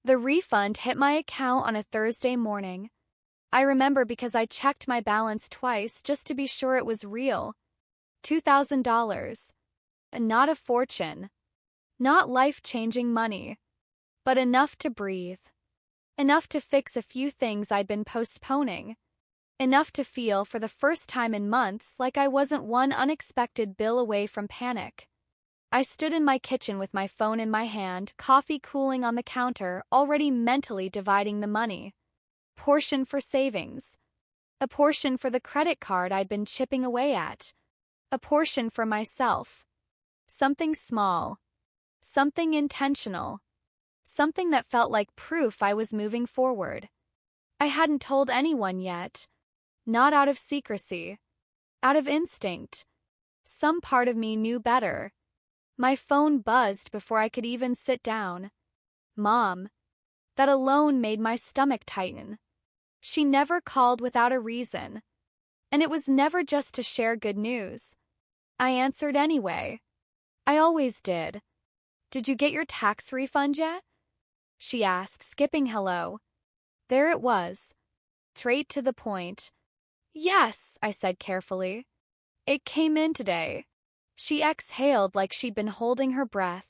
The refund hit my account on a Thursday morning. I remember because I checked my balance twice just to be sure it was real. $2,000. Not a fortune. Not life-changing money. But enough to breathe. Enough to fix a few things I'd been postponing. Enough to feel for the first time in months like I wasn't one unexpected bill away from panic. I stood in my kitchen with my phone in my hand, coffee cooling on the counter, already mentally dividing the money. Portion for savings. A portion for the credit card I'd been chipping away at. A portion for myself. Something small. Something intentional. Something that felt like proof I was moving forward. I hadn't told anyone yet. Not out of secrecy. Out of instinct. Some part of me knew better. My phone buzzed before I could even sit down. Mom. That alone made my stomach tighten. She never called without a reason. And it was never just to share good news. I answered anyway. I always did. Did you get your tax refund yet? She asked, skipping hello. There it was. Straight to the point. Yes, I said carefully. It came in today. She exhaled like she'd been holding her breath.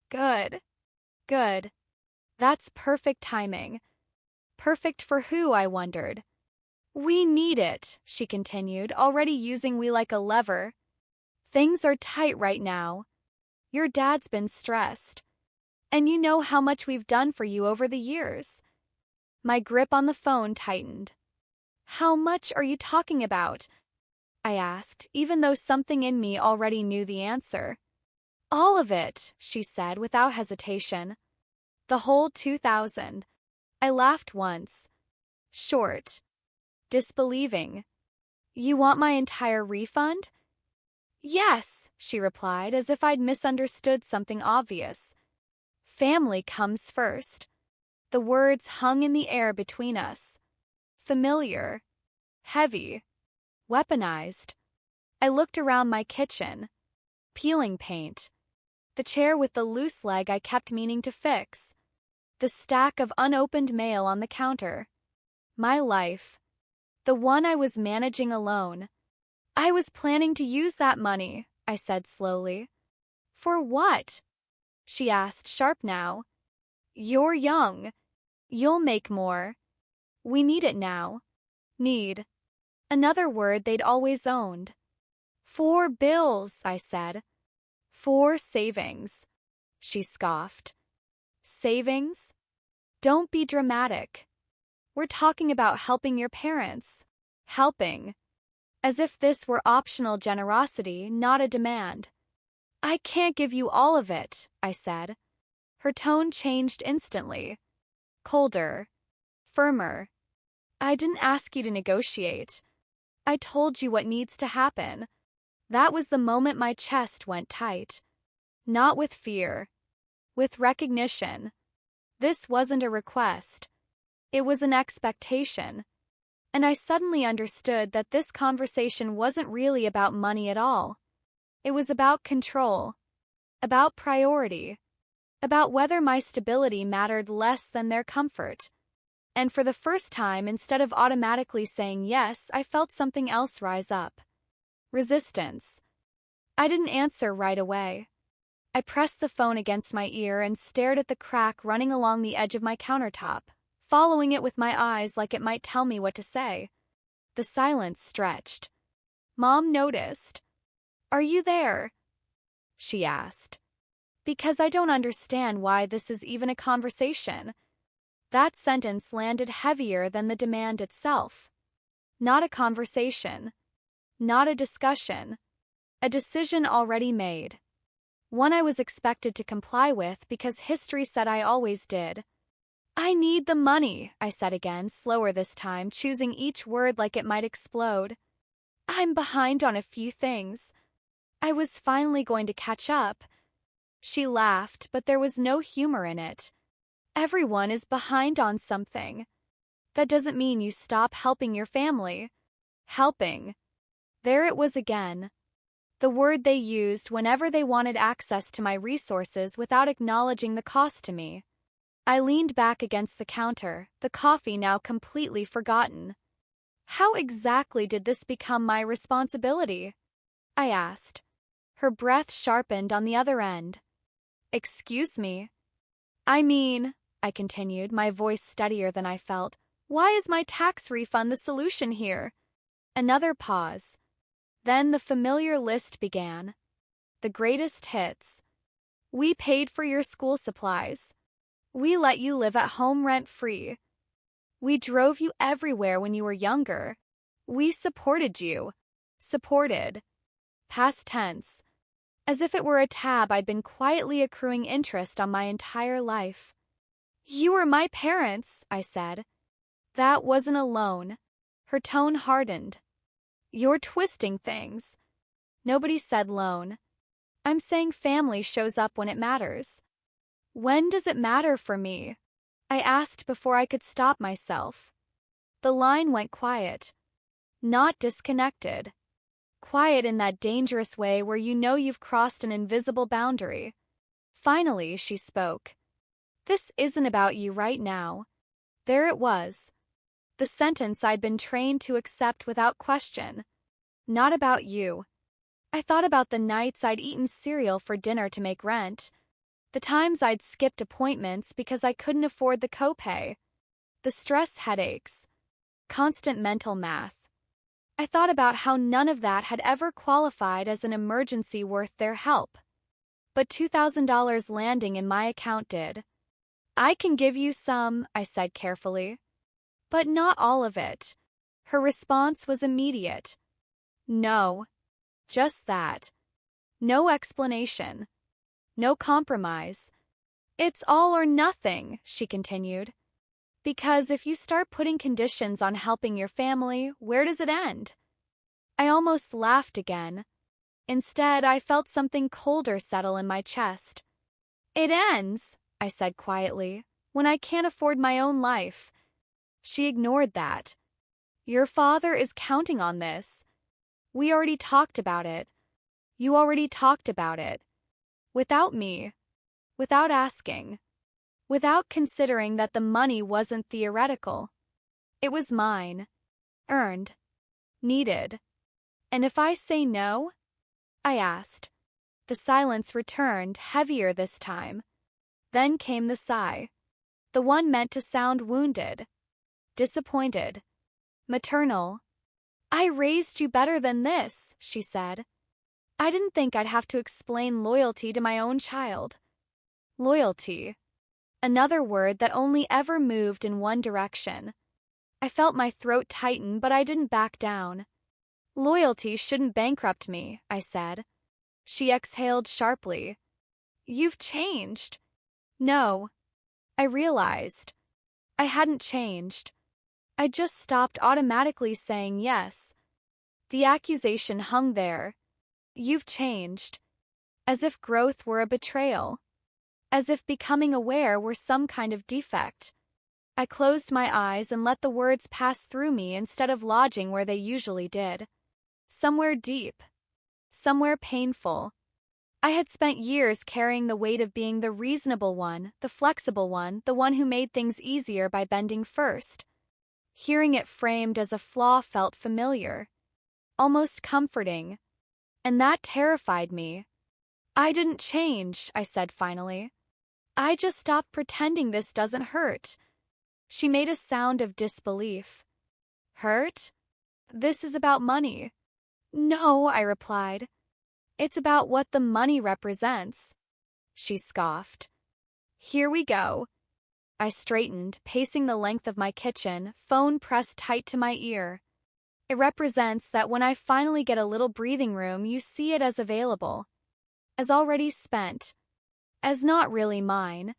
Good. Good. That's perfect timing. Perfect for who, I wondered. We need it, she continued, already using we like a lever. Things are tight right now. Your dad's been stressed. And you know how much we've done for you over the years. My grip on the phone tightened. How much are you talking about? I asked, even though something in me already knew the answer. All of it, she said without hesitation. The whole 2,000. I laughed once. Short. Disbelieving. You want my entire refund? Yes, she replied, as if I'd misunderstood something obvious. Family comes first. The words hung in the air between us. Familiar. Heavy. Weaponized. I looked around my kitchen. Peeling paint. The chair with the loose leg I kept meaning to fix. The stack of unopened mail on the counter. My life. The one I was managing alone. I was planning to use that money, I said slowly. For what? She asked, sharp now. You're young. You'll make more. We need it now. Need. Another word they'd always owned. For bills, I said. For savings. She scoffed. Savings? Don't be dramatic. We're talking about helping your parents. Helping. As if this were optional generosity, not a demand. I can't give you all of it, I said. Her tone changed instantly. Colder. Firmer. I didn't ask you to negotiate. I told you what needs to happen. That was the moment my chest went tight. Not with fear. With recognition. This wasn't a request. It was an expectation. And I suddenly understood that this conversation wasn't really about money at all. It was about control. About priority. About whether my stability mattered less than their comfort. And for the first time, instead of automatically saying yes, I felt something else rise up. Resistance. I didn't answer right away. I pressed the phone against my ear and stared at the crack running along the edge of my countertop, following it with my eyes like it might tell me what to say. The silence stretched. Mom noticed. Are you there? She asked. Because I don't understand why this is even a conversation. That sentence landed heavier than the demand itself. Not a conversation. Not a discussion. A decision already made. One I was expected to comply with because history said I always did. I need the money, I said again, slower this time, choosing each word like it might explode. I'm behind on a few things. I was finally going to catch up. She laughed, but there was no humor in it. Everyone is behind on something. That doesn't mean you stop helping your family. Helping. There it was again. The word they used whenever they wanted access to my resources without acknowledging the cost to me. I leaned back against the counter, the coffee now completely forgotten. How exactly did this become my responsibility? I asked. Her breath sharpened on the other end. Excuse me. I mean, I continued, my voice steadier than I felt, why is my tax refund the solution here? Another pause. Then the familiar list began. The greatest hits. We paid for your school supplies. We let you live at home rent-free. We drove you everywhere when you were younger. We supported you. Supported. Past tense. As if it were a tab I'd been quietly accruing interest on my entire life. You were my parents, I said. That wasn't a loan. Her tone hardened. You're twisting things. Nobody said loan. I'm saying family shows up when it matters. When does it matter for me? I asked before I could stop myself. The line went quiet. Not disconnected. Quiet in that dangerous way where you know you've crossed an invisible boundary. Finally, she spoke. This isn't about you right now. There it was. The sentence I'd been trained to accept without question. Not about you. I thought about the nights I'd eaten cereal for dinner to make rent. The times I'd skipped appointments because I couldn't afford the copay. The stress headaches. Constant mental math. I thought about how none of that had ever qualified as an emergency worth their help. But $2,000 landing in my account did. I can give you some, I said carefully. But not all of it. Her response was immediate. No. Just that. No explanation. No compromise. It's all or nothing, she continued. Because if you start putting conditions on helping your family, where does it end? I almost laughed again. Instead, I felt something colder settle in my chest. It ends, I said quietly, when I can't afford my own life. She ignored that. Your father is counting on this. We already talked about it. You already talked about it. Without me. Without asking. Without considering that the money wasn't theoretical. It was mine. Earned. Needed. And if I say no? I asked. The silence returned, heavier this time. Then came the sigh. The one meant to sound wounded. Disappointed. Maternal. I raised you better than this, she said. I didn't think I'd have to explain loyalty to my own child. Loyalty. Another word that only ever moved in one direction. I felt my throat tighten, but I didn't back down. Loyalty shouldn't bankrupt me, I said. She exhaled sharply. You've changed. No. I realized. I hadn't changed. I just stopped automatically saying yes. The accusation hung there. You've changed. As if growth were a betrayal. As if becoming aware were some kind of defect. I closed my eyes and let the words pass through me instead of lodging where they usually did. Somewhere deep. Somewhere painful. I had spent years carrying the weight of being the reasonable one, the flexible one, the one who made things easier by bending first. Hearing it framed as a flaw felt familiar. Almost comforting. And that terrified me. I didn't change, I said finally. I just stopped pretending this doesn't hurt. She made a sound of disbelief. Hurt? This is about money. No, I replied. It's about what the money represents. She scoffed. Here we go. I straightened, pacing the length of my kitchen, phone pressed tight to my ear. It represents that when I finally get a little breathing room, you see it as available. As already spent. As not really mine.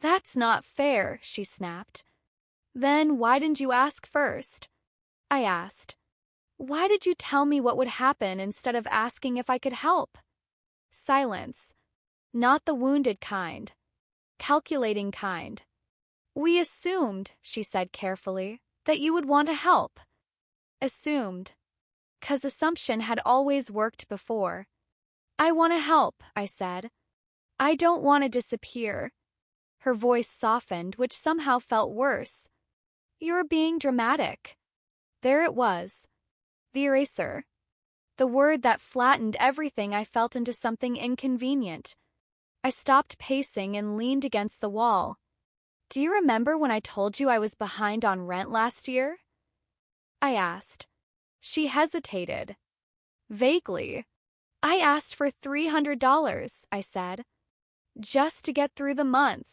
That's not fair, she snapped. Then why didn't you ask first? I asked. Why did you tell me what would happen instead of asking if I could help? Silence. Not the wounded kind. Calculating kind. We assumed, she said carefully, that you would want to help. Assumed. 'Cause assumption had always worked before. I want to help, I said. I don't want to disappear. Her voice softened, which somehow felt worse. "You're being dramatic." There it was. The eraser. The word that flattened everything I felt into something inconvenient. I stopped pacing and leaned against the wall. "Do you remember when I told you I was behind on rent last year?" I asked. She hesitated. Vaguely. "I asked for $300, I said. "Just to get through the month."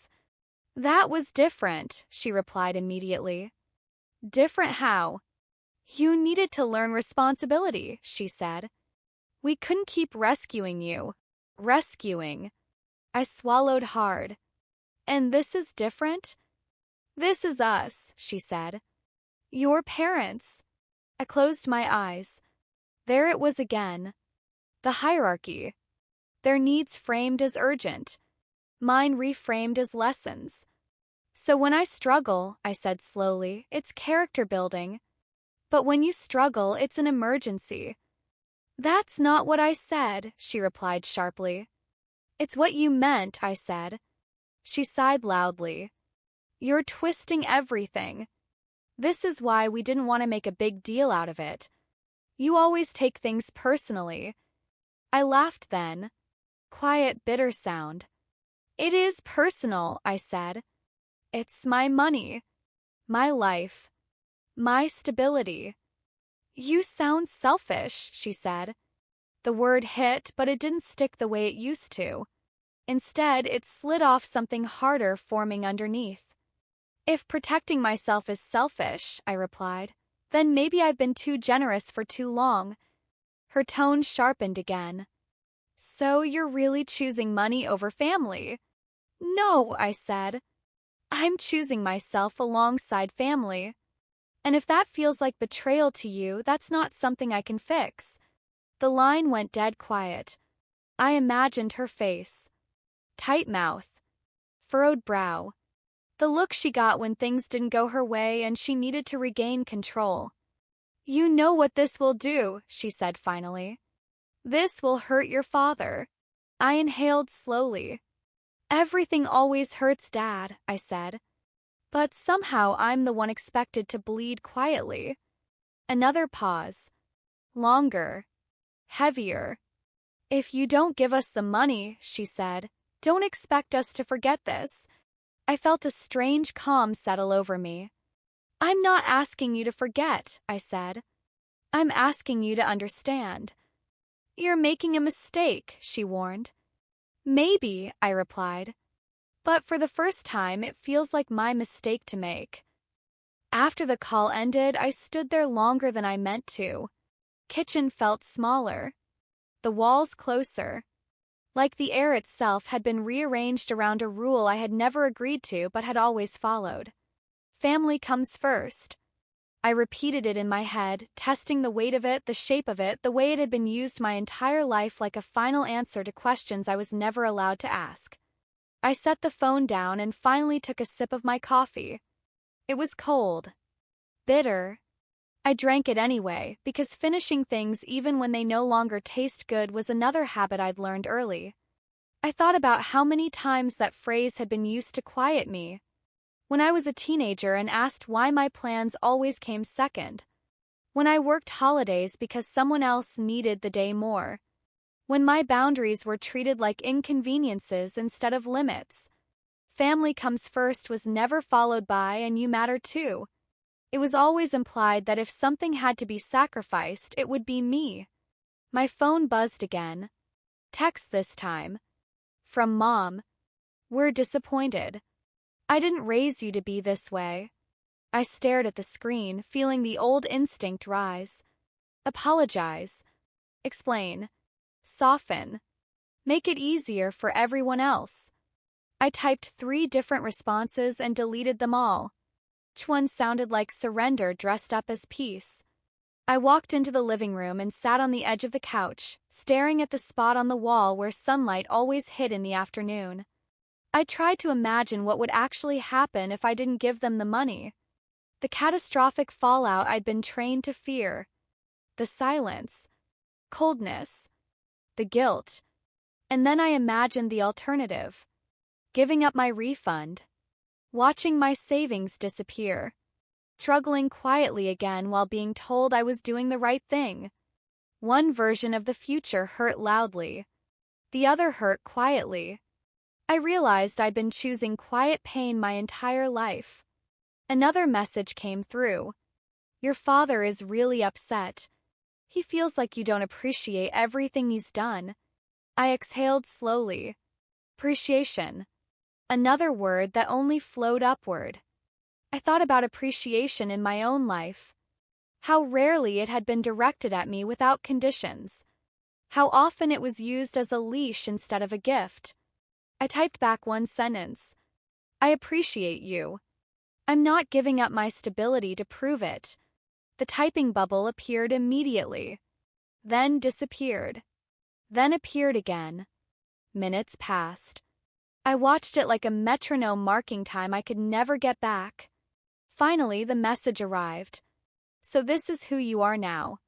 "That was different," she replied immediately. "Different how?" "You needed to learn responsibility," she said. "We couldn't keep rescuing you." Rescuing. I swallowed hard. "And this is different?" "This is us," she said. "Your parents." I closed my eyes. There it was again. The hierarchy. Their needs framed as urgent. Mine reframed as lessons. "So when I struggle," I said slowly, "it's character building. But when you struggle, it's an emergency." "That's not what I said," she replied sharply. "It's what you meant," I said. She sighed loudly. "You're twisting everything. This is why we didn't want to make a big deal out of it. You always take things personally." I laughed then. Quiet, bitter sound. "It is personal," I said. "It's my money, my life, my stability." "You sound selfish," she said. The word hit, but it didn't stick the way it used to. Instead, it slid off, something harder forming underneath. "If protecting myself is selfish," I replied, "then maybe I've been too generous for too long." Her tone sharpened again. "So you're really choosing money over family?" "No," I said. "I'm choosing myself alongside family. And if that feels like betrayal to you, that's not something I can fix." The line went dead quiet. I imagined her face. Tight mouth. Furrowed brow. The look she got when things didn't go her way and she needed to regain control. "You know what this will do," she said finally. "This will hurt your father." I inhaled slowly. "Everything always hurts Dad," I said. "But somehow I'm the one expected to bleed quietly." Another pause. Longer. Heavier. "If you don't give us the money," she said, "don't expect us to forget this." I felt a strange calm settle over me. "I'm not asking you to forget," I said. "I'm asking you to understand." "You're making a mistake," she warned. "Maybe," I replied. "But for the first time, it feels like my mistake to make." After the call ended, I stood there longer than I meant to. Kitchen felt smaller. The walls closer. Like the air itself had been rearranged around a rule I had never agreed to but had always followed. Family comes first. I repeated it in my head, testing the weight of it, the shape of it, the way it had been used my entire life, like a final answer to questions I was never allowed to ask. I set the phone down and finally took a sip of my coffee. It was cold. Bitter. I drank it anyway, because finishing things even when they no longer taste good was another habit I'd learned early. I thought about how many times that phrase had been used to quiet me. When I was a teenager and asked why my plans always came second. When I worked holidays because someone else needed the day more. When my boundaries were treated like inconveniences instead of limits. Family comes first was never followed by "and you matter too." It was always implied that if something had to be sacrificed, it would be me. My phone buzzed again. Text this time. From Mom. "We're disappointed. I didn't raise you to be this way." I stared at the screen, feeling the old instinct rise. Apologize. Explain. Soften. Make it easier for everyone else. I typed 3 different responses and deleted them all. Each one sounded like surrender dressed up as peace. I walked into the living room and sat on the edge of the couch, staring at the spot on the wall where sunlight always hid in the afternoon. I tried to imagine what would actually happen if I didn't give them the money. The catastrophic fallout I'd been trained to fear. The silence. Coldness. The guilt. And then I imagined the alternative. giving up my refund, watching my savings disappear, struggling quietly again while being told I was doing the right thing. One version of the future hurt loudly. The other hurt quietly. I realized I'd been choosing quiet pain my entire life. Another message came through. Your father is really upset. He feels like you don't appreciate everything he's done. I exhaled slowly. Appreciation. Another word that only flowed upward. I thought about appreciation in my own life. How rarely it had been directed at me without conditions. How often it was used as a leash instead of a gift. I typed back one sentence. I appreciate you. I'm not giving up my stability to prove it. The typing bubble appeared immediately. Then disappeared. Then appeared again. Minutes passed. I watched it like a metronome marking time I could never get back. Finally, the message arrived. So this is who you are now.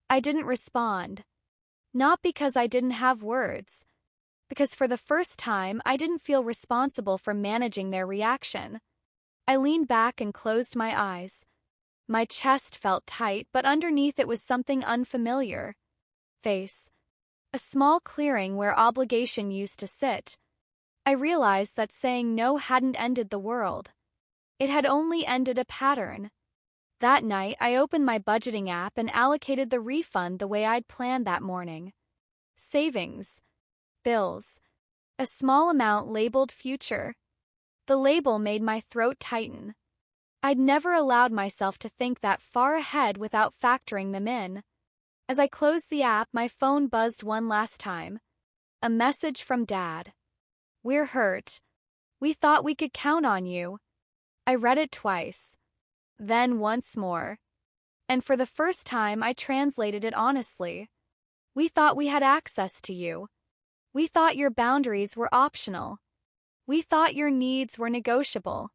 I didn't respond. Not because I didn't have words. Because for the first time, I didn't feel responsible for managing their reaction. I leaned back and closed my eyes. My chest felt tight, but underneath it was something unfamiliar. Face. A small clearing where obligation used to sit. I realized that saying no hadn't ended the world. It had only ended a pattern. That night, I opened my budgeting app and allocated the refund the way I'd planned that morning. Savings. Bills. A small amount labeled future. The label made my throat tighten. I'd never allowed myself to think that far ahead without factoring them in. As I closed the app, my phone buzzed one last time. A message from Dad. We're hurt. We thought we could count on you. I read it twice. Then once more. And for the first time, I translated it honestly. We thought we had access to you. We thought your boundaries were optional. We thought your needs were negotiable.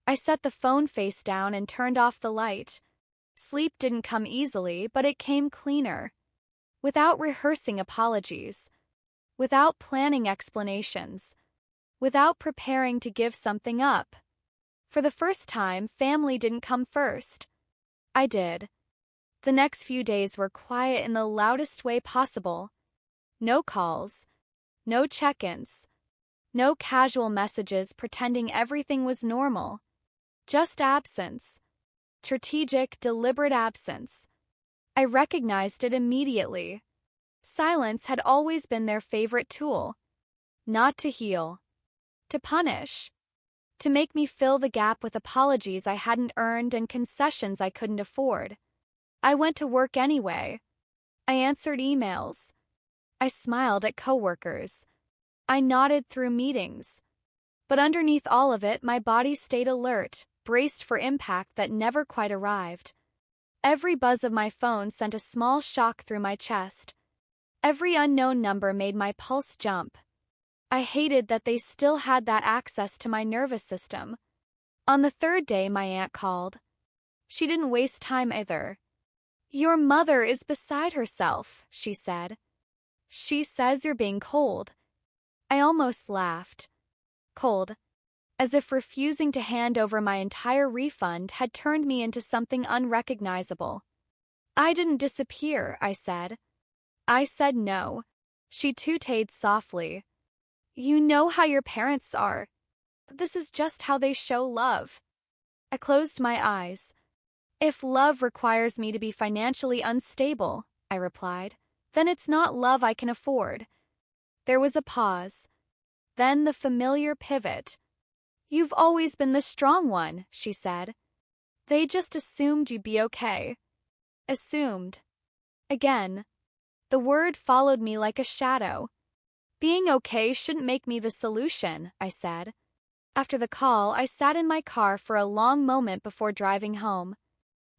I set the phone face down and turned off the light. Sleep didn't come easily, but it came cleaner. Without rehearsing apologies. Without planning explanations. Without preparing to give something up. For the first time, family didn't come first. I did. The next few days were quiet in the loudest way possible. No calls. No check-ins. No casual messages pretending everything was normal. Just absence. Strategic, deliberate absence. I recognized it immediately. Silence had always been their favorite tool. Not to heal. To punish. To make me fill the gap with apologies I hadn't earned and concessions I couldn't afford. I went to work anyway. I answered emails. I smiled at coworkers. I nodded through meetings. But underneath all of it, my body stayed alert, braced for impact that never quite arrived. Every buzz of my phone sent a small shock through my chest. Every unknown number made my pulse jump. I hated that they still had that access to my nervous system. On the third day, my aunt called. She didn't waste time either. Your mother is beside herself, she said. She says you're being cold. I almost laughed. Cold. As if refusing to hand over my entire refund had turned me into something unrecognizable. I didn't disappear, I said. I said no. She tooted softly. You know how your parents are. This is just how they show love. I closed my eyes. If love requires me to be financially unstable, I replied, then it's not love I can afford. There was a pause. Then the familiar pivot. You've always been the strong one, she said. They just assumed you'd be okay. Assumed. Again. The word followed me like a shadow. Being okay shouldn't make me the solution, I said. After the call, I sat in my car for a long moment before driving home.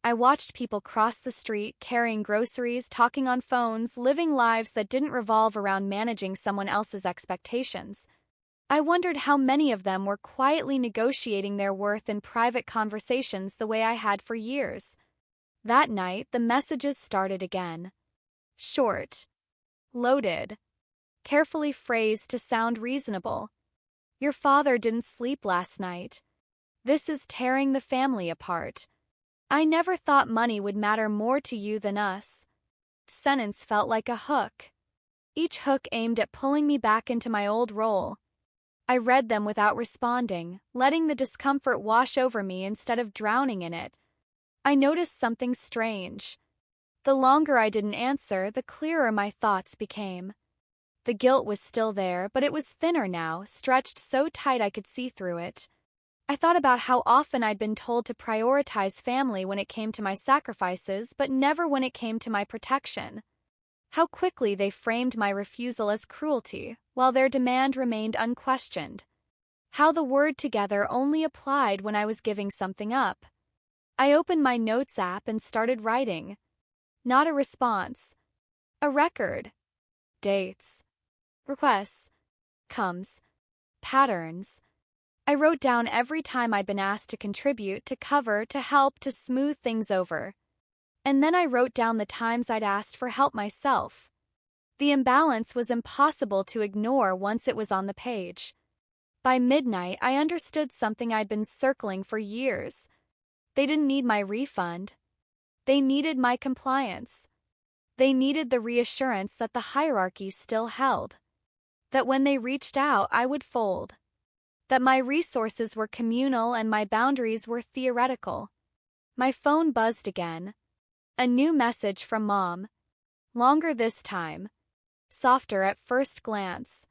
I watched people cross the street, carrying groceries, talking on phones, living lives that didn't revolve around managing someone else's expectations. I wondered how many of them were quietly negotiating their worth in private conversations the way I had for years. That night, the messages started again. Short. Loaded. Carefully phrased to sound reasonable. Your father didn't sleep last night. This is tearing the family apart. I never thought money would matter more to you than us. Sentence felt like a hook. Each hook aimed at pulling me back into my old role. I read them without responding, letting the discomfort wash over me instead of drowning in it. I noticed something strange. The longer I didn't answer, the clearer my thoughts became. The guilt was still there, but it was thinner now, stretched so tight I could see through it. I thought about how often I'd been told to prioritize family when it came to my sacrifices, but never when it came to my protection. How quickly they framed my refusal as cruelty, while their demand remained unquestioned. How the word together only applied when I was giving something up. I opened my notes app and started writing. Not a response. A record. Dates. Requests. Comes. Patterns. I wrote down every time I'd been asked to contribute, to cover, to help, to smooth things over. And then I wrote down the times I'd asked for help myself. The imbalance was impossible to ignore once it was on the page. By midnight, I understood something I'd been circling for years. They didn't need my refund. They needed my compliance. They needed the reassurance that the hierarchy still held. That when they reached out, I would fold. That my resources were communal and my boundaries were theoretical. My phone buzzed again. A new message from Mom. Longer this time. Softer at first glance.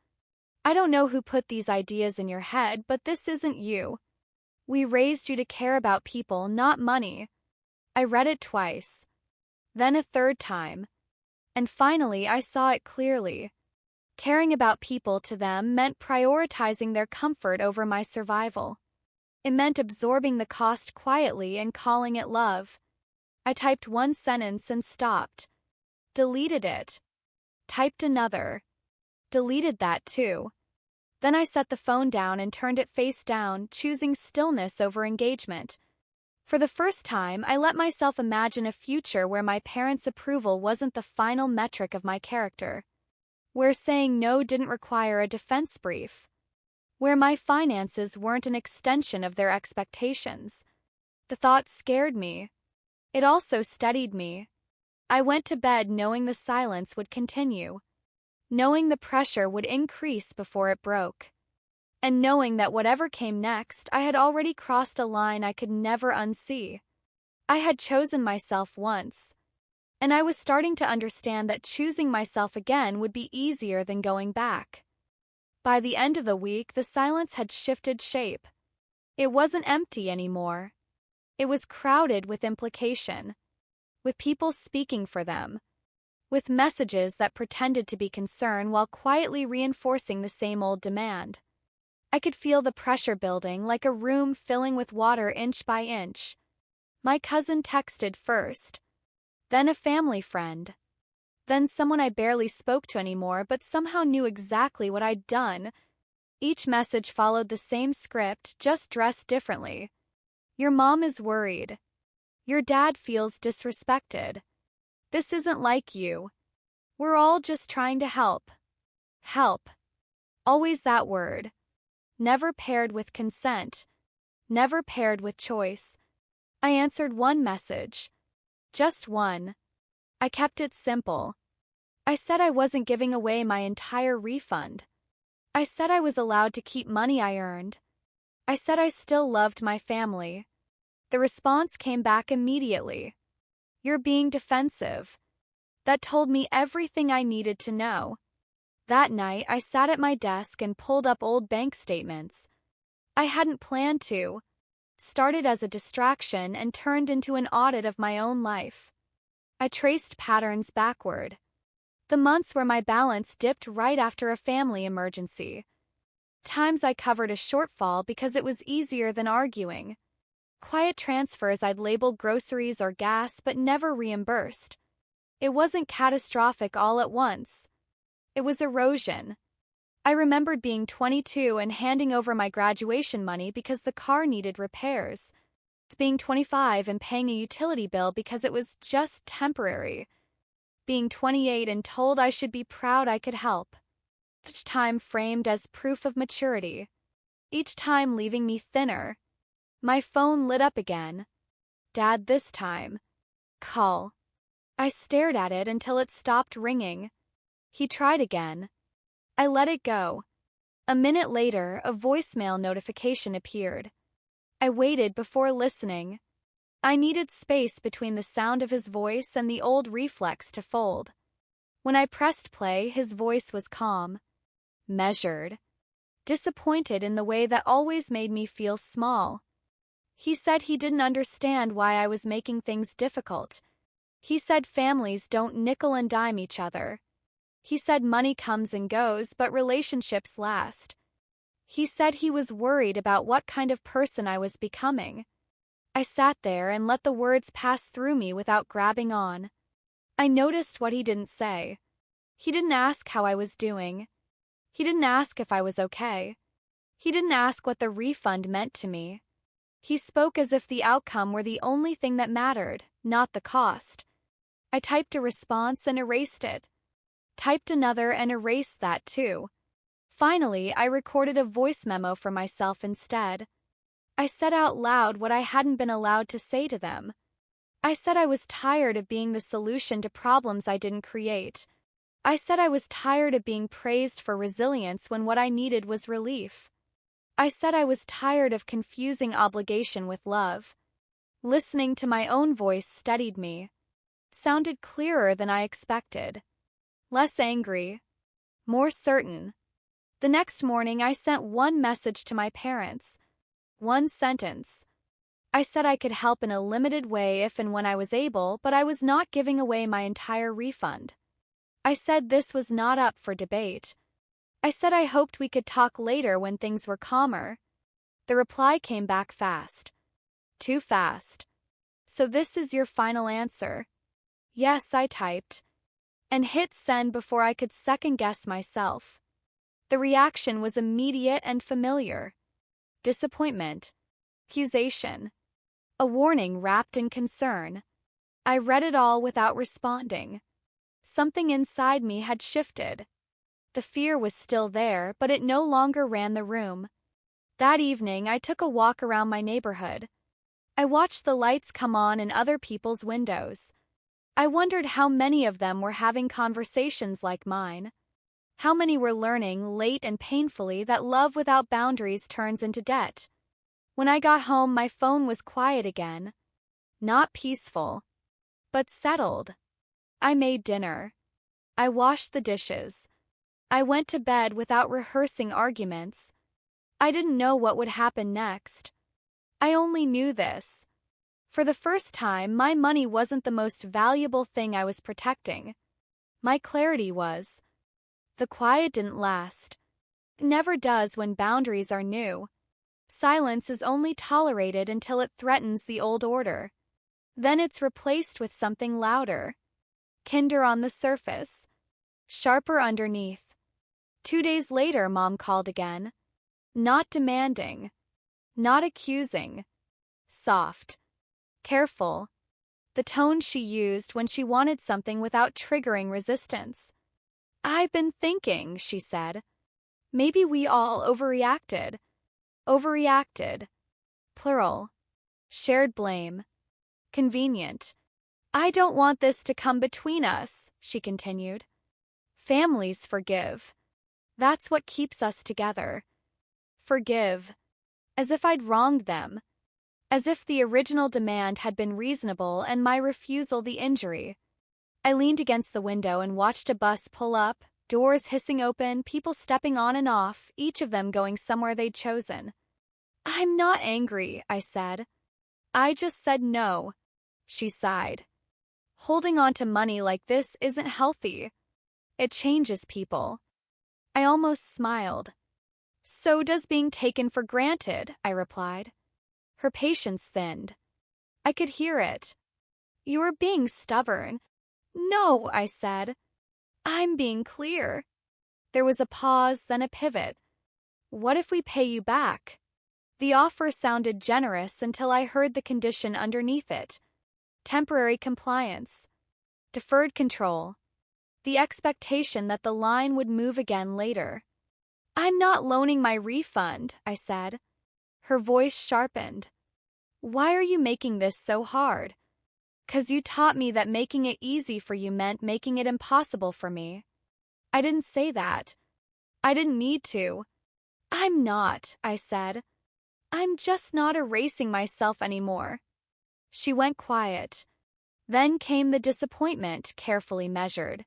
I don't know who put these ideas in your head, but this isn't you. We raised you to care about people, not money. I read it twice. Then a third time. And finally, I saw it clearly. Caring about people to them meant prioritizing their comfort over my survival. It meant absorbing the cost quietly and calling it love. I typed one sentence and stopped. Deleted it. Typed another. Deleted that too. Then I set the phone down and turned it face down, choosing stillness over engagement. For the first time, I let myself imagine a future where my parents' approval wasn't the final metric of my character. Where saying no didn't require a defense brief. Where my finances weren't an extension of their expectations. The thought scared me. It also steadied me. I went to bed knowing the silence would continue. Knowing the pressure would increase before it broke. And knowing that whatever came next, I had already crossed a line I could never unsee. I had chosen myself once. And I was starting to understand that choosing myself again would be easier than going back. By the end of the week, the silence had shifted shape. It wasn't empty anymore. It was crowded with implication, with people speaking for them, with messages that pretended to be concern while quietly reinforcing the same old demand. I could feel the pressure building, like a room filling with water inch by inch. My cousin texted first. Then a family friend. Then someone I barely spoke to anymore but somehow knew exactly what I'd done. Each message followed the same script, just dressed differently. Your mom is worried. Your dad feels disrespected. This isn't like you. We're all just trying to help. Help. Always that word. Never paired with consent. Never paired with choice. I answered one message. Just one. I kept it simple. I said I wasn't giving away my entire refund. I said I was allowed to keep money I earned. I said I still loved my family. The response came back immediately. You're being defensive. That told me everything I needed to know. That night, I sat at my desk and pulled up old bank statements. I hadn't planned to. Started as a distraction and turned into an audit of my own life. I traced patterns backward. The months where my balance dipped right after a family emergency. Times I covered a shortfall because it was easier than arguing. Quiet transfers I'd labeled groceries or gas but never reimbursed. It wasn't catastrophic all at once. It was erosion. I remembered being 22 and handing over my graduation money because the car needed repairs. Being 25 and paying a utility bill because it was just temporary. Being 28 and told I should be proud I could help. Each time framed as proof of maturity. each time leaving me thinner. My phone lit up again. Dad this time. Call. I stared at it until it stopped ringing. He tried again. I let it go. A minute later, a voicemail notification appeared. I waited before listening. I needed space between the sound of his voice and the old reflex to fold. When I pressed play, his voice was calm, measured, disappointed in the way that always made me feel small. He said he didn't understand why I was making things difficult. He said families don't nickel and dime each other. He said money comes and goes, but relationships last. He said he was worried about what kind of person I was becoming. I sat there and let the words pass through me without grabbing on. I noticed what he didn't say. He didn't ask how I was doing. He didn't ask if I was okay. He didn't ask what the refund meant to me. He spoke as if the outcome were the only thing that mattered, not the cost. I typed a response and erased it. Typed another and erased that too. Finally, I recorded a voice memo for myself instead. I said out loud what I hadn't been allowed to say to them. I said I was tired of being the solution to problems I didn't create. I said I was tired of being praised for resilience when what I needed was relief. I said I was tired of confusing obligation with love. Listening to my own voice steadied me. Sounded clearer than I expected. Less angry. More certain. The next morning, I sent one message to my parents. One sentence. I said I could help in a limited way if and when I was able, but I was not giving away my entire refund. I said this was not up for debate. I said I hoped we could talk later when things were calmer. The reply came back fast. Too fast. So this is your final answer? Yes, I typed. And hit send before I could second-guess myself. The reaction was immediate and familiar. Disappointment. Accusation. A warning wrapped in concern. I read it all without responding. Something inside me had shifted. The fear was still there, but it no longer ran the room. That evening, I took a walk around my neighborhood. I watched the lights come on in other people's windows. I wondered how many of them were having conversations like mine. How many were learning, late and painfully, that love without boundaries turns into debt. When I got home, my phone was quiet again. Not peaceful, but settled. I made dinner. I washed the dishes. I went to bed without rehearsing arguments. I didn't know what would happen next. I only knew this. For the first time, my money wasn't the most valuable thing I was protecting. My clarity was. The quiet didn't last. It never does when boundaries are new. Silence is only tolerated until it threatens the old order. Then it's replaced with something louder. Kinder on the surface. Sharper underneath. 2 days later, Mom called again. Not demanding. Not accusing. Soft. Careful. The tone she used when she wanted something without triggering resistance. I've been thinking, she said. Maybe we all overreacted. Overreacted. Plural. Shared blame. Convenient. I don't want this to come between us, she continued. Families forgive. That's what keeps us together. Forgive. As if I'd wronged them. As if the original demand had been reasonable and my refusal the injury. I leaned against the window and watched a bus pull up, doors hissing open, people stepping on and off, each of them going somewhere they'd chosen. I'm not angry, I said. I just said no. She sighed. Holding on to money like this isn't healthy. It changes people. I almost smiled. So does being taken for granted, I replied. Her patience thinned. I could hear it. You are being stubborn. No, I said. I'm being clear. There was a pause, then a pivot. What if we pay you back? The offer sounded generous until I heard the condition underneath it. Temporary compliance. Deferred control. The expectation that the line would move again later. I'm not loaning my refund, I said. Her voice sharpened. Why are you making this so hard? 'Cause you taught me that making it easy for you meant making it impossible for me. I didn't say that. I didn't need to. I'm not, I said. I'm just not erasing myself anymore. She went quiet. Then came the disappointment, carefully measured.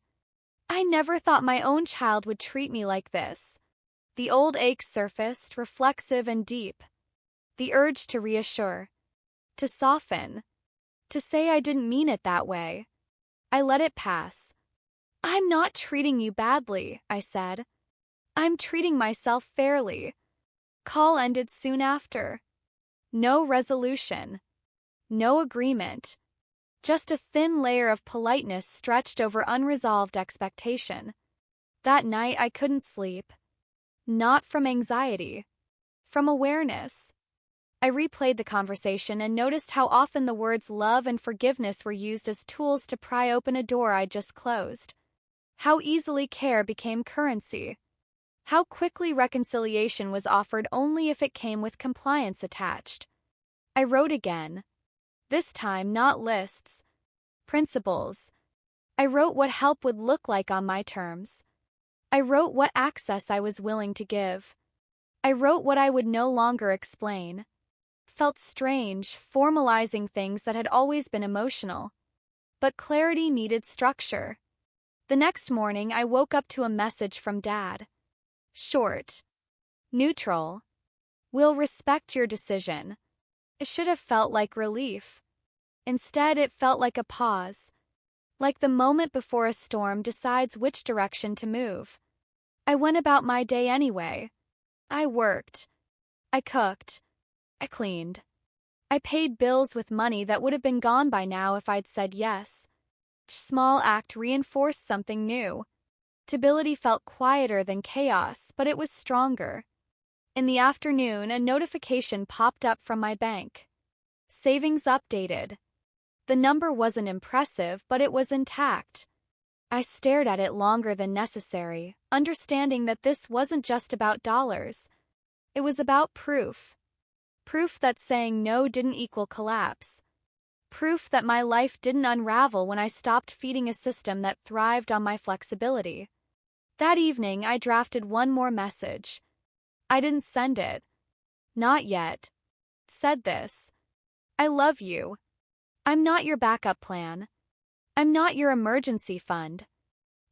I never thought my own child would treat me like this. The old ache surfaced, reflexive and deep. The urge to reassure, to soften, to say I didn't mean it that way. I let it pass. I'm not treating you badly, I said. I'm treating myself fairly. Call ended soon after. No resolution. No agreement. Just a thin layer of politeness stretched over unresolved expectation. That night I couldn't sleep. Not from anxiety. From awareness. I replayed the conversation and noticed how often the words love and forgiveness were used as tools to pry open a door I'd just closed. How easily care became currency. How quickly reconciliation was offered only if it came with compliance attached. I wrote again. This time not lists. Principles. I wrote what help would look like on my terms. I wrote what access I was willing to give. I wrote what I would no longer explain. Felt strange, formalizing things that had always been emotional. But clarity needed structure. The next morning, I woke up to a message from Dad. Short. Neutral. We'll respect your decision. It should have felt like relief. Instead, it felt like a pause. Like the moment before a storm decides which direction to move. I went about my day anyway. I worked. I cooked. I cleaned. I paid bills with money that would have been gone by now if I'd said yes. Each small act reinforced something new. Stability felt quieter than chaos, but it was stronger. In the afternoon, a notification popped up from my bank. Savings updated. The number wasn't impressive, but it was intact. I stared at it longer than necessary, understanding that this wasn't just about dollars. It was about proof. Proof that saying no didn't equal collapse. Proof that my life didn't unravel when I stopped feeding a system that thrived on my flexibility. That evening, I drafted one more message. I didn't send it. Not yet. Said this. I love you. I'm not your backup plan. I'm not your emergency fund.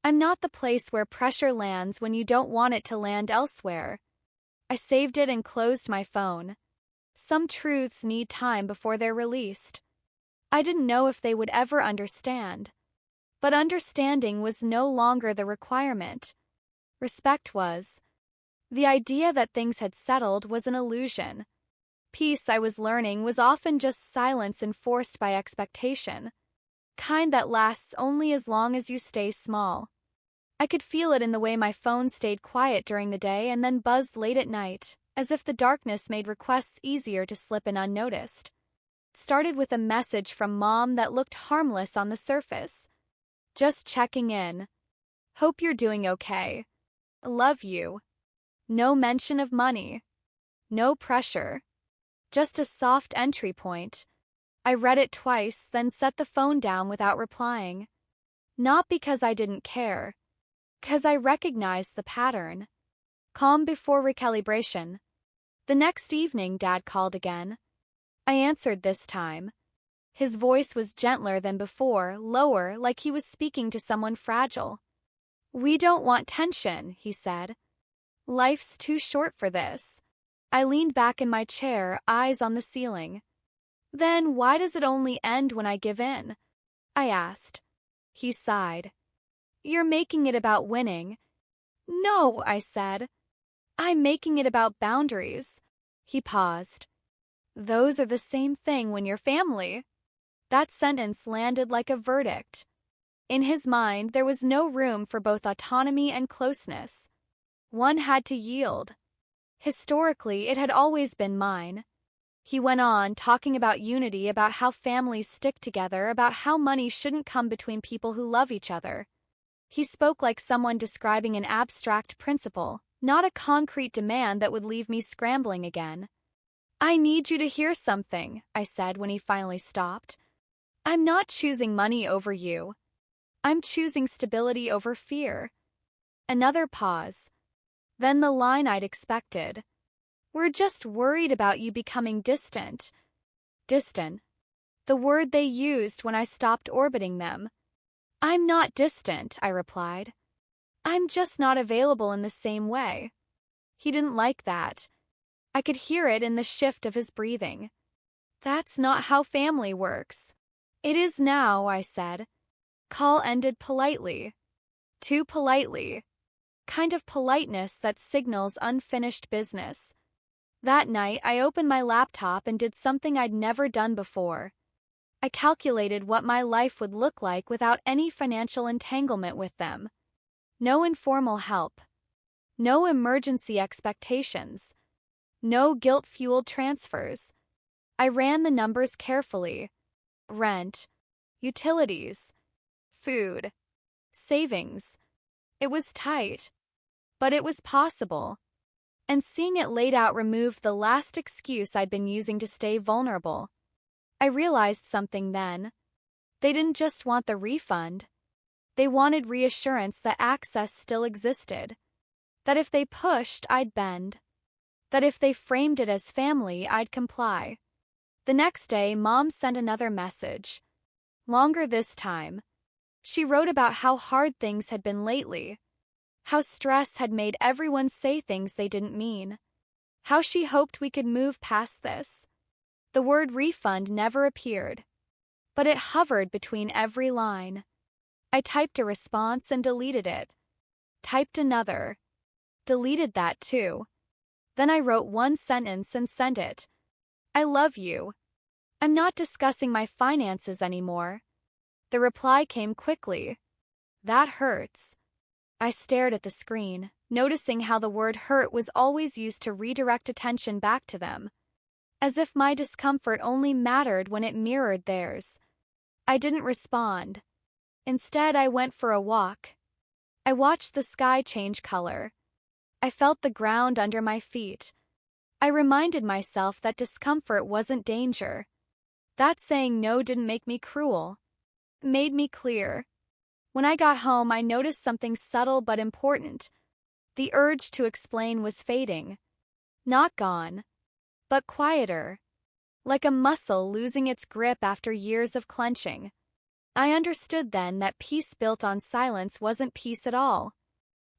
I'm not the place where pressure lands when you don't want it to land elsewhere. I saved it and closed my phone. Some truths need time before they're released. I didn't know if they would ever understand. But understanding was no longer the requirement. Respect was. The idea that things had settled was an illusion. Peace, I was learning, was often just silence enforced by expectation. Kind that lasts only as long as you stay small. I could feel it in the way my phone stayed quiet during the day and then buzzed late at night, as if the darkness made requests easier to slip in unnoticed. It started with a message from Mom that looked harmless on the surface. Just checking in. Hope you're doing okay. Love you. No mention of money. No pressure. Just a soft entry point. I read it twice, then set the phone down without replying. Not because I didn't care. 'Cause I recognized the pattern. Calm before recalibration. The next evening, Dad called again. I answered this time. His voice was gentler than before, lower, like he was speaking to someone fragile. We don't want tension, he said. Life's too short for this. I leaned back in my chair, eyes on the ceiling. Then why does it only end when I give in? I asked. He sighed. You're making it about winning. No, I said. I'm making it about boundaries. He paused. Those are the same thing when you're family. That sentence landed like a verdict. In his mind, there was no room for both autonomy and closeness. One had to yield. Historically, it had always been mine. He went on, talking about unity, about how families stick together, about how money shouldn't come between people who love each other. He spoke like someone describing an abstract principle, not a concrete demand that would leave me scrambling again. "I need you to hear something," I said when he finally stopped. "I'm not choosing money over you. I'm choosing stability over fear." Another pause. Then the line I'd expected. "We're just worried about you becoming distant." Distant. The word they used when I stopped orbiting them. "I'm not distant," I replied. "I'm just not available in the same way." He didn't like that. I could hear it in the shift of his breathing. "That's not how family works." "It is now," I said. Call ended politely. Too politely. Kind of politeness that signals unfinished business. That night, I opened my laptop and did something I'd never done before. I calculated what my life would look like without any financial entanglement with them. No informal help. No emergency expectations. No guilt-fueled transfers. I ran the numbers carefully. Rent, utilities, food, savings. It was tight, but it was possible. And seeing it laid out removed the last excuse I'd been using to stay vulnerable. I realized something then. They didn't just want the refund. They wanted reassurance that access still existed. That if they pushed, I'd bend. That if they framed it as family, I'd comply. The next day, Mom sent another message. Longer this time. She wrote about how hard things had been lately. How stress had made everyone say things they didn't mean. How she hoped we could move past this. The word refund never appeared, but it hovered between every line. I typed a response and deleted it. Typed another. Deleted that too. Then I wrote one sentence and sent it. "I love you. I'm not discussing my finances anymore." The reply came quickly. "That hurts." I stared at the screen, noticing how the word hurt was always used to redirect attention back to them. As if my discomfort only mattered when it mirrored theirs. I didn't respond. Instead, I went for a walk. I watched the sky change color. I felt the ground under my feet. I reminded myself that discomfort wasn't danger. That saying no didn't make me cruel. It made me clear. When I got home, I noticed something subtle but important. The urge to explain was fading. Not gone, but quieter. Like a muscle losing its grip after years of clenching. I understood then that peace built on silence wasn't peace at all.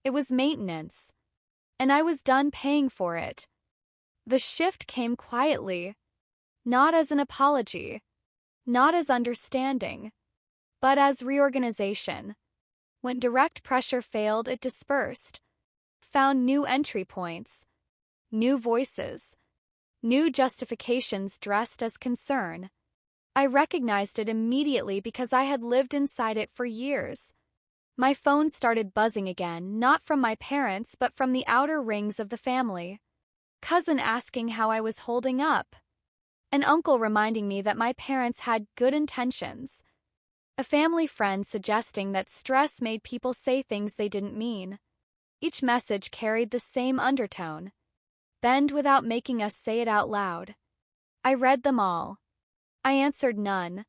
It was maintenance. And I was done paying for it. The shift came quietly. Not as an apology. Not as understanding. But as reorganization. When direct pressure failed, it dispersed. Found new entry points. New voices. New justifications dressed as concern. I recognized it immediately because I had lived inside it for years. My phone started buzzing again, not from my parents but from the outer rings of the family. Cousin asking how I was holding up. An uncle reminding me that my parents had good intentions. A family friend suggesting that stress made people say things they didn't mean. Each message carried the same undertone. Bend without making us say it out loud. I read them all. I answered none.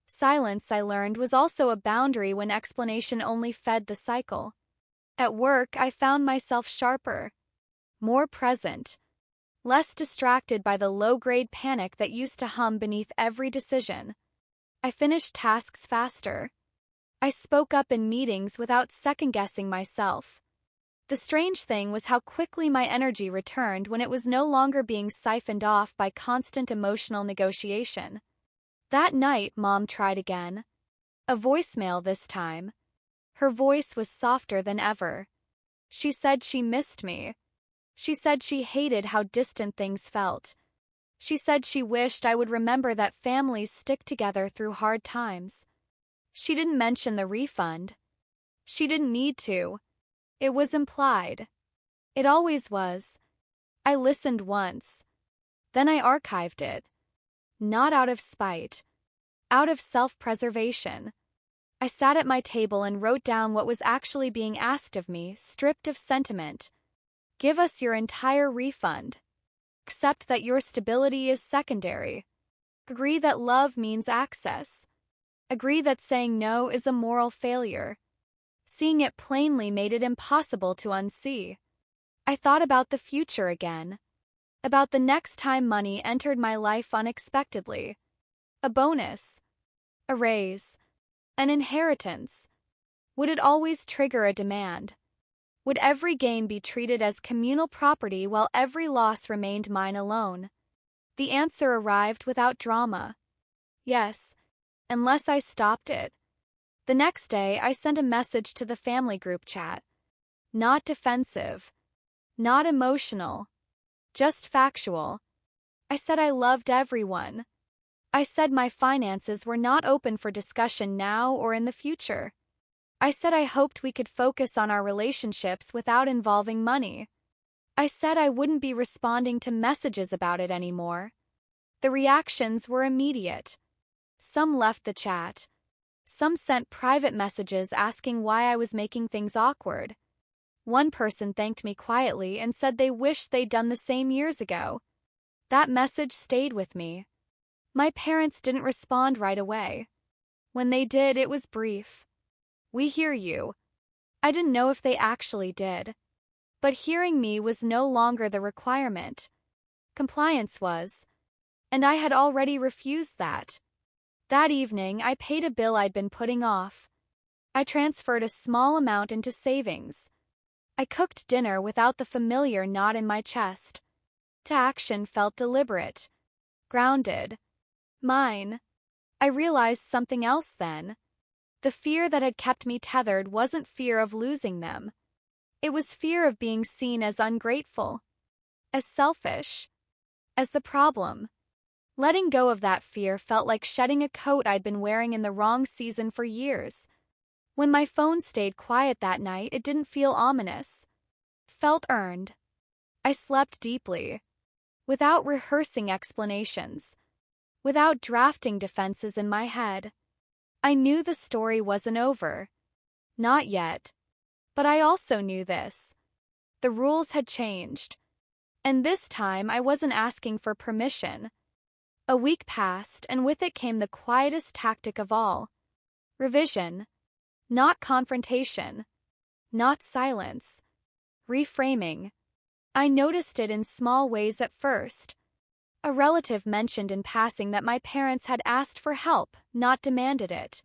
Silence, I learned, was also a boundary when explanation only fed the cycle. At work, I found myself sharper, more present, less distracted by the low-grade panic that used to hum beneath every decision. I finished tasks faster. I spoke up in meetings without second-guessing myself. The strange thing was how quickly my energy returned when it was no longer being siphoned off by constant emotional negotiation. That night, Mom tried again. A voicemail this time. Her voice was softer than ever. She said she missed me. She said she hated how distant things felt. She said she wished I would remember that families stick together through hard times. She didn't mention the refund. She didn't need to. It was implied. It always was. I listened once. Then I archived it. Not out of spite. Out of self-preservation. I sat at my table and wrote down what was actually being asked of me, stripped of sentiment. Give us your entire refund. Accept that your stability is secondary. Agree that love means access. Agree that saying no is a moral failure. Seeing it plainly made it impossible to unsee. I thought about the future again. About the next time money entered my life unexpectedly. A bonus. A raise. An inheritance. Would it always trigger a demand? Would every gain be treated as communal property while every loss remained mine alone? The answer arrived without drama. Yes, unless I stopped it. The next day, I sent a message to the family group chat. Not defensive. Not emotional. Just factual. I said I loved everyone. I said my finances were not open for discussion now or in the future. I said I hoped we could focus on our relationships without involving money. I said I wouldn't be responding to messages about it anymore. The reactions were immediate. Some left the chat. Some sent private messages asking why I was making things awkward. One person thanked me quietly and said they wished they'd done the same years ago. That message stayed with me. My parents didn't respond right away. When they did, it was brief. We hear you. I didn't know if they actually did. But hearing me was no longer the requirement. Compliance was. And I had already refused that. That evening, I paid a bill I'd been putting off. I transferred a small amount into savings. I cooked dinner without the familiar knot in my chest. The action felt deliberate. Grounded. Mine. I realized something else then. The fear that had kept me tethered wasn't fear of losing them. It was fear of being seen as ungrateful, as selfish, as the problem. Letting go of that fear felt like shedding a coat I'd been wearing in the wrong season for years. When my phone stayed quiet that night, it didn't feel ominous. It felt earned. I slept deeply, without rehearsing explanations, without drafting defenses in my head. I knew the story wasn't over. Not yet. But I also knew this. The rules had changed. And this time I wasn't asking for permission. A week passed, and with it came the quietest tactic of all. Revision. Not confrontation. Not silence. Reframing. I noticed it in small ways at first. A relative mentioned in passing that my parents had asked for help, not demanded it.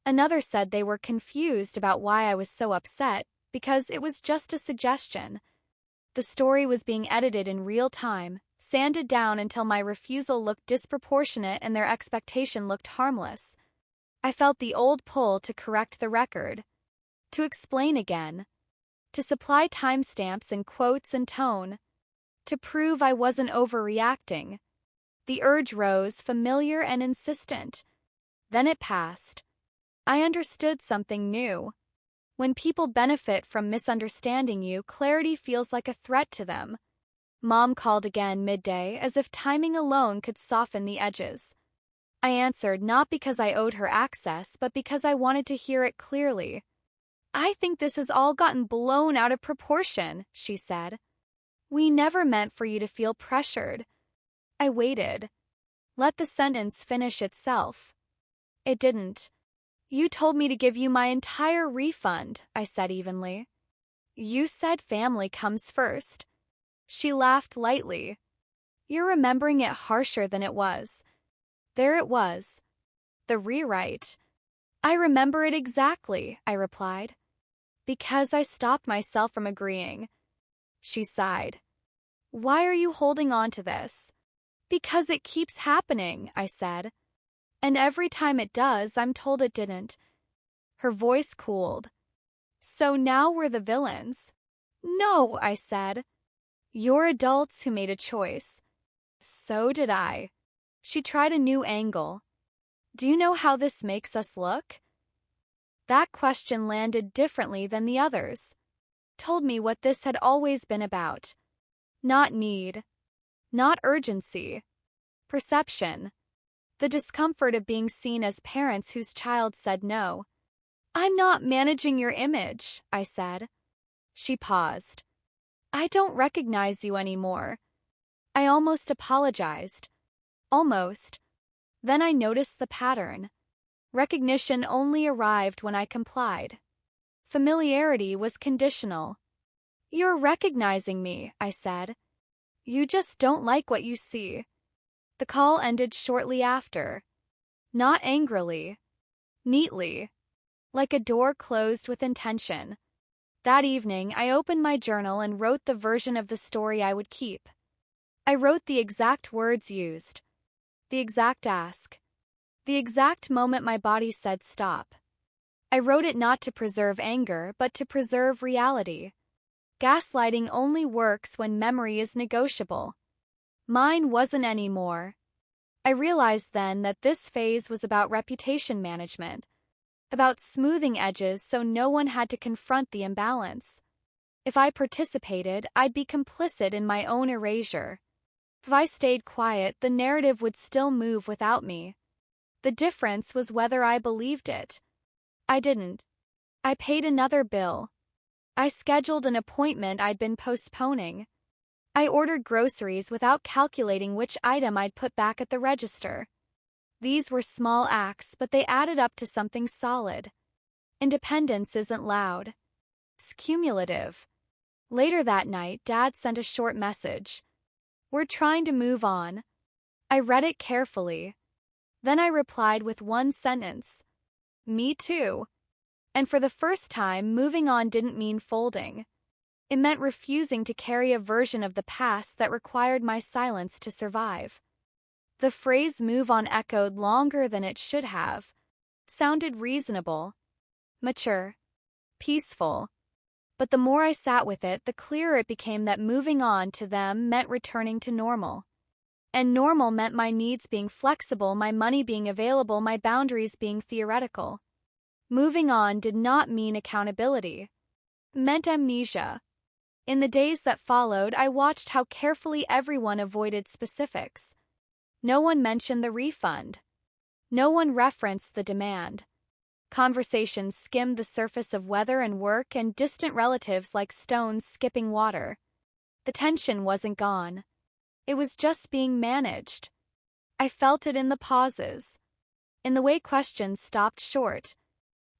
Another said they were confused about why I was so upset, because it was just a suggestion. The story was being edited in real time, sanded down until my refusal looked disproportionate and their expectation looked harmless. I felt the old pull to correct the record, to explain again, to supply timestamps and quotes and tone, to prove I wasn't overreacting. The urge rose, familiar and insistent. Then it passed. I understood something new. When people benefit from misunderstanding you, clarity feels like a threat to them. Mom called again midday, as if timing alone could soften the edges. I answered not because I owed her access, but because I wanted to hear it clearly. I think this has all gotten blown out of proportion, she said. We never meant for you to feel pressured. I waited. Let the sentence finish itself. It didn't. You told me to give you my entire refund, I said evenly. You said family comes first. She laughed lightly. You're remembering it harsher than it was. There it was. The rewrite. I remember it exactly, I replied. Because I stopped myself from agreeing. She sighed. Why are you holding on to this? Because it keeps happening, I said. And every time it does, I'm told it didn't. Her voice cooled. So now we're the villains. No, I said. You're adults who made a choice. So did I. She tried a new angle. Do you know how this makes us look? That question landed differently than the others. Told me what this had always been about. Not need. Not urgency. Perception. The discomfort of being seen as parents whose child said no. I'm not managing your image, I said. She paused. I don't recognize you anymore. I almost apologized. Almost. Then I noticed the pattern. Recognition only arrived when I complied. Familiarity was conditional. You're recognizing me, I said. You just don't like what you see. The call ended shortly after. Not angrily. Neatly. Like a door closed with intention. That evening, I opened my journal and wrote the version of the story I would keep. I wrote the exact words used. The exact ask. The exact moment my body said stop. I wrote it not to preserve anger, but to preserve reality. Gaslighting only works when memory is negotiable. Mine wasn't anymore. I realized then that this phase was about reputation management, about smoothing edges so no one had to confront the imbalance. If I participated, I'd be complicit in my own erasure. If I stayed quiet, the narrative would still move without me. The difference was whether I believed it. I didn't. I paid another bill. I scheduled an appointment I'd been postponing. I ordered groceries without calculating which item I'd put back at the register. These were small acts, but they added up to something solid. Independence isn't loud. It's cumulative. Later that night, Dad sent a short message. We're trying to move on. I read it carefully. Then I replied with one sentence. Me too. And for the first time, moving on didn't mean folding. It meant refusing to carry a version of the past that required my silence to survive. The phrase move on echoed longer than it should have. Sounded reasonable, mature, peaceful. But the more I sat with it, the clearer it became that moving on to them meant returning to normal. And normal meant my needs being flexible, my money being available, my boundaries being theoretical. Moving on did not mean accountability. It meant amnesia. In the days that followed, I watched how carefully everyone avoided specifics. No one mentioned the refund. No one referenced the demand. Conversations skimmed the surface of weather and work and distant relatives like stones skipping water. The tension wasn't gone. It was just being managed. I felt it in the pauses, in the way questions stopped short,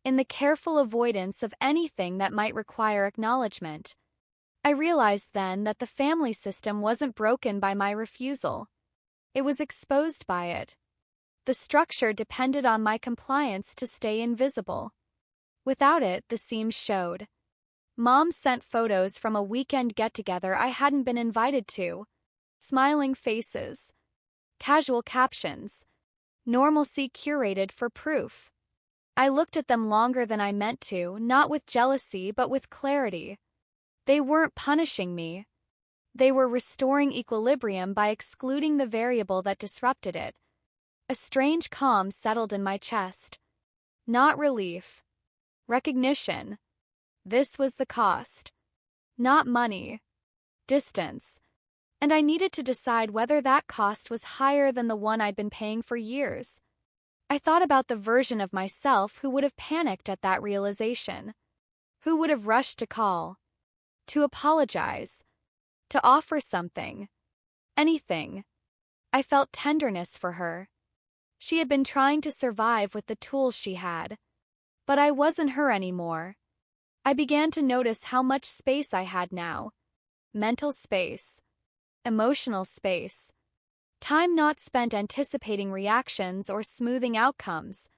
in the careful avoidance of anything that might require acknowledgement. I realized then that the family system wasn't broken by my refusal. It was exposed by it. The structure depended on my compliance to stay invisible. Without it, the seams showed. Mom sent photos from a weekend get-together I hadn't been invited to. Smiling faces. Casual captions. Normalcy curated for proof. I looked at them longer than I meant to, not with jealousy but with clarity. They weren't punishing me. They were restoring equilibrium by excluding the variable that disrupted it. A strange calm settled in my chest. Not relief. Recognition. This was the cost. Not money. Distance. And I needed to decide whether that cost was higher than the one I'd been paying for years. I thought about the version of myself who would have panicked at that realization. Who would have rushed to call. To apologize. To offer something. Anything. I felt tenderness for her. She had been trying to survive with the tools she had. But I wasn't her anymore. I began to notice how much space I had now. Mental space. Emotional space. Time not spent anticipating reactions or smoothing outcomes.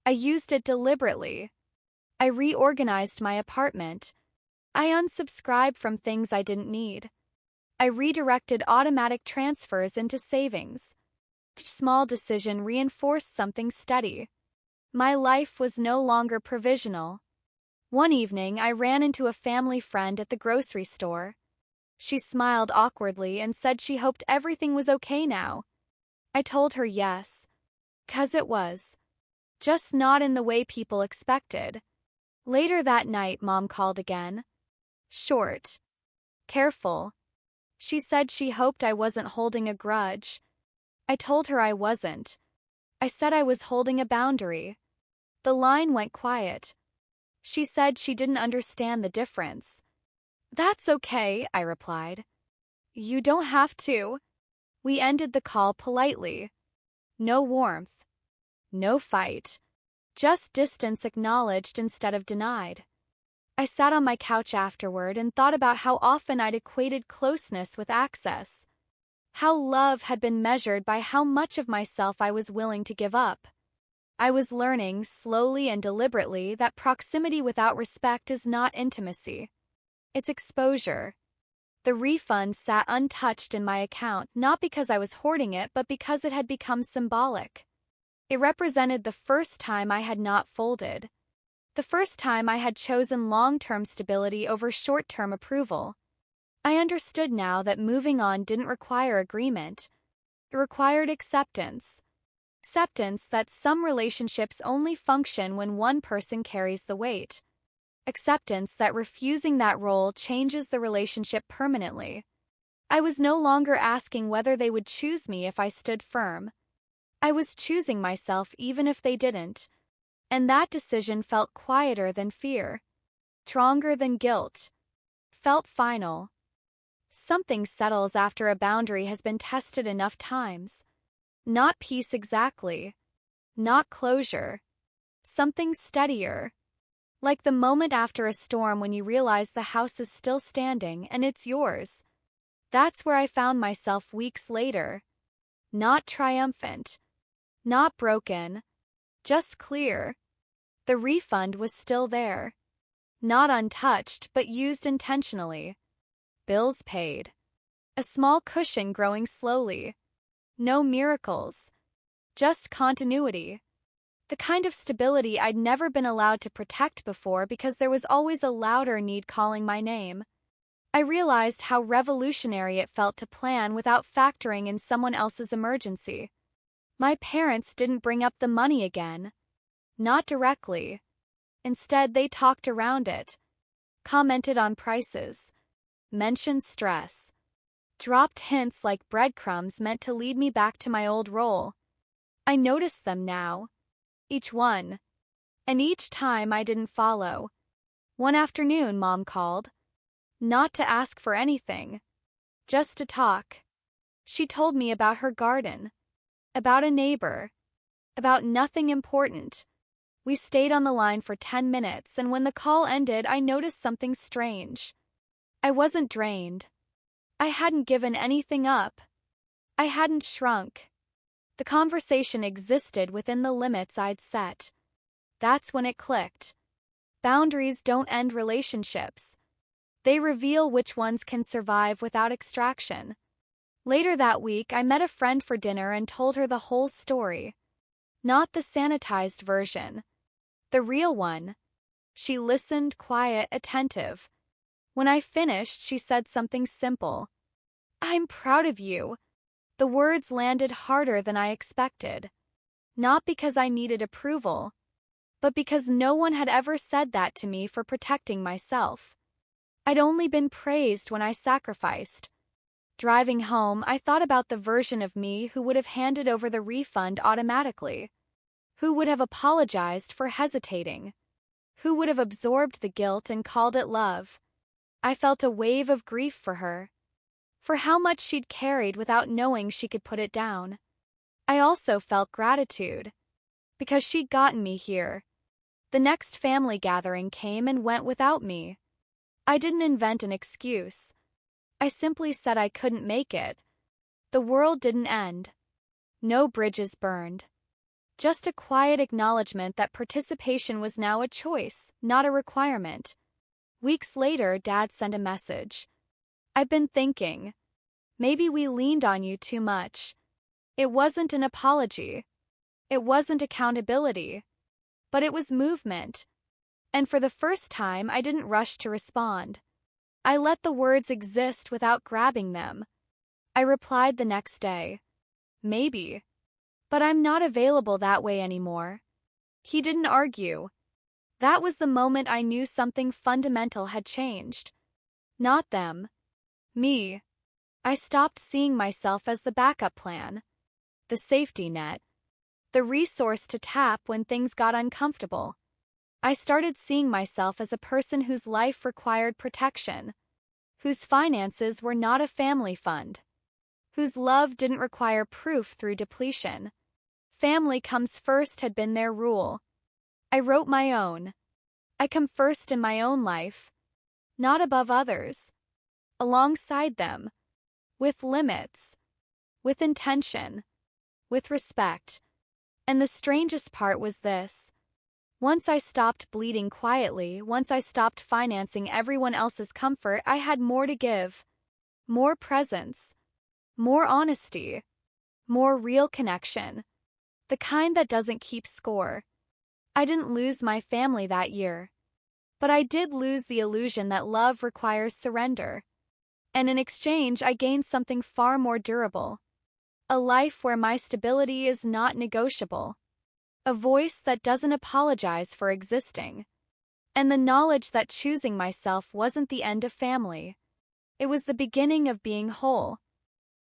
I used it deliberately. I reorganized my apartment. I unsubscribed from things I didn't need. I redirected automatic transfers into savings. Each small decision reinforced something steady. My life was no longer provisional. One evening, I ran into a family friend at the grocery store. She smiled awkwardly and said she hoped everything was okay now. I told her yes. 'Cause it was. Just not in the way people expected. Later that night, Mom called again. Short. Careful. She said she hoped I wasn't holding a grudge. I told her I wasn't. I said I was holding a boundary. The line went quiet. She said she didn't understand the difference. "That's okay," I replied. "You don't have to." We ended the call politely. No warmth. No fight. Just distance acknowledged instead of denied. I sat on my couch afterward and thought about how often I'd equated closeness with access. How love had been measured by how much of myself I was willing to give up. I was learning, slowly and deliberately, that proximity without respect is not intimacy. It's exposure. The refund sat untouched in my account, not because I was hoarding it, but because it had become symbolic. It represented the first time I had not folded. The first time I had chosen long-term stability over short-term approval. I understood now that moving on didn't require agreement. It required acceptance. Acceptance that some relationships only function when one person carries the weight. Acceptance that refusing that role changes the relationship permanently. I was no longer asking whether they would choose me if I stood firm. I was choosing myself even if they didn't. And that decision felt quieter than fear. Stronger than guilt. Felt final. Something settles after a boundary has been tested enough times. Not peace exactly. Not closure. Something steadier. Like the moment after a storm when you realize the house is still standing and it's yours. That's where I found myself weeks later. Not triumphant. Not broken. Just clear. The refund was still there. Not untouched, but used intentionally. Bills paid. A small cushion growing slowly. No miracles. Just continuity. The kind of stability I'd never been allowed to protect before because there was always a louder need calling my name. I realized how revolutionary it felt to plan without factoring in someone else's emergency. My parents didn't bring up the money again. Not directly. Instead, they talked around it. Commented on prices. Mentioned stress. Dropped hints like breadcrumbs meant to lead me back to my old role. I noticed them now. Each one. And each time I didn't follow. One afternoon, Mom called. Not to ask for anything. Just to talk. She told me about her garden. About a neighbor. About nothing important. We stayed on the line for 10 minutes, and when the call ended, I noticed something strange. I wasn't drained. I hadn't given anything up. I hadn't shrunk. The conversation existed within the limits I'd set. That's when it clicked. Boundaries don't end relationships. They reveal which ones can survive without extraction. Later that week, I met a friend for dinner and told her the whole story. Not the sanitized version. The real one. She listened, quiet, attentive. When I finished, she said something simple. "I'm proud of you." The words landed harder than I expected. Not because I needed approval, but because no one had ever said that to me for protecting myself. I'd only been praised when I sacrificed. Driving home, I thought about the version of me who would have handed over the refund automatically. Who would have apologized for hesitating? Who would have absorbed the guilt and called it love? I felt a wave of grief for her. For how much she'd carried without knowing she could put it down. I also felt gratitude. Because she'd gotten me here. The next family gathering came and went without me. I didn't invent an excuse. I simply said I couldn't make it. The world didn't end. No bridges burned. Just a quiet acknowledgement that participation was now a choice, not a requirement. Weeks later, Dad sent a message. "I've been thinking. Maybe we leaned on you too much." It wasn't an apology. It wasn't accountability. But it was movement. And for the first time, I didn't rush to respond. I let the words exist without grabbing them. I replied the next day. "Maybe. But I'm not available that way anymore." He didn't argue. That was the moment I knew something fundamental had changed. Not them. Me. I stopped seeing myself as the backup plan. The safety net. The resource to tap when things got uncomfortable. I started seeing myself as a person whose life required protection. whose finances were not a family fund, whose love didn't require proof through depletion. Family comes first had been their rule. I wrote my own. I come first in my own life, not above others, alongside them, with limits, with intention, with respect. And the strangest part was this. Once I stopped bleeding quietly, once I stopped financing everyone else's comfort, I had more to give. More presence. More honesty. More real connection. The kind that doesn't keep score. I didn't lose my family that year. But I did lose the illusion that love requires surrender. And in exchange, I gained something far more durable. A life where my stability is not negotiable. A voice that doesn't apologize for existing. And the knowledge that choosing myself wasn't the end of family. It was the beginning of being whole.